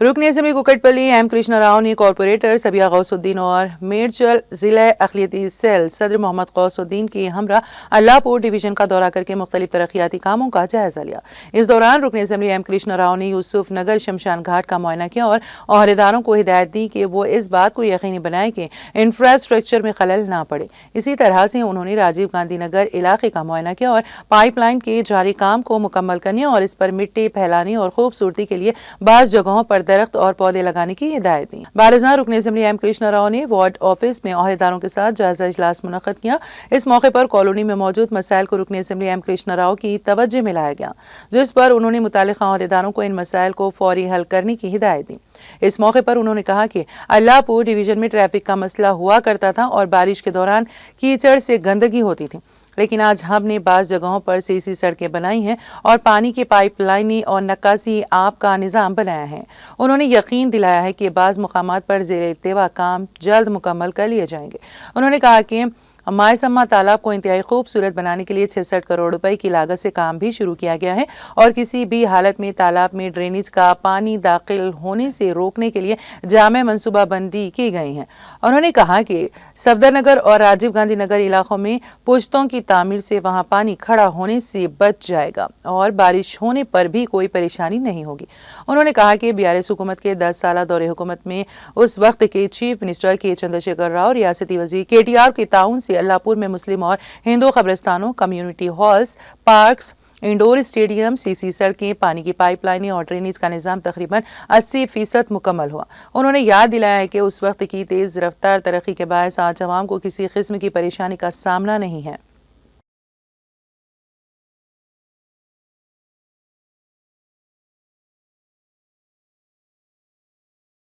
रुकन assembly Kukatpally M Krishna Rao ने corporator सबिया गौसुद्दीन और मेरचल जिला अखिलती सेल सदर मोहम्मद गौसुद्दीन के हमरा अल्लाहपुर डिवीजन का दौरा करके मुख्तलिफ तरक्याती कामों का जायजा लिया। इस दौरान रुकन असेंबली एम कृष्णा राव ने यूसुफ नगर शमशान घाट का मुआयना किया और अहदेदारों को हिदायत दी कि वो इस बात को यकीनी बनाए कि इंफ्रास्ट्रक्चर में खलल ना पड़े। इसी तरह से उन्होंने राजीव गांधी नगर इलाके का मुआयना किया और पाइपलाइन के जारी काम को मुकम्मल करने और इस पर मिट्टी फैलाने और खूबसूरती के लिए बाज़ जगहों पर दरख्त और पौधे लगाने की हिदायत दी। बारज़ां रुकन असेंबली एम कृष्णा राव ने वार्ड ऑफिस में अहदेदारों के साथ जायजा इजलास मुनक्कद किया। इस मौके पर कॉलोनी में मौजूद मसाइल को रुकन असेंबली एम कृष्णा राव की तवज्जो में लाया गया, जिस पर उन्होंने मुतालिका अहदेदारों को इन मसाइल को फौरी हल करने की हिदायत दी। इस मौके पर उन्होंने कहा कि अल्लाहपुर डिवीजन में ट्रैफिक का मसला हुआ करता था और बारिश के दौरान कीचड़ से गंदगी होती थी, लेकिन आज हमने बाज़ जगहों पर सीसी सड़कें बनाई हैं और पानी की पाइपलाइनिंग और नक्कासी आप का निज़ाम बनाया है। उन्होंने यकीन दिलाया है कि बाज़ मुकामात पर ज़ेर इत्तेवा काम जल्द मुकम्मल कर लिए जाएंगे। उन्होंने कहा कि मायसम्मा तालाब को इंतहाई खूबसूरत बनाने के लिए 66 करोड़ रुपए की लागत से काम भी शुरू किया गया है और किसी भी हालत में तालाब में ड्रेनेज का पानी दाखिल होने से रोकने के लिए जामे मनसूबाबंदी की गई है। उन्होंने कहा कि सफदरनगर और राजीव गांधी नगर इलाकों में पुश्तों की तामीर से वहां पानी खड़ा होने से बच जाएगा और बारिश होने पर भी कोई परेशानी नहीं होगी। उन्होंने कहा कि BRS हुकूमत के 10 साल दौरे हुकूमत में उस वक्त के चीफ मिनिस्टर के चंद्रशेखर राव, रियासती वजीर KTR के ताउन से अल्लाहपुर में मुस्लिम और हिंदू कब्रिस्तानों, community halls, parks, indoor stadium, CC सड़कें, पानी की पाइपलाइनें और ड्रेनेज का निज़ाम तकरीबन 80% मुकम्मल हुआ। उन्होंने याद दिलाया है कि उस वक्त की तेज़ रफ्तार तरक्की के बायस आज अवाम को किसी किस्म की परेशानी का सामना नहीं है।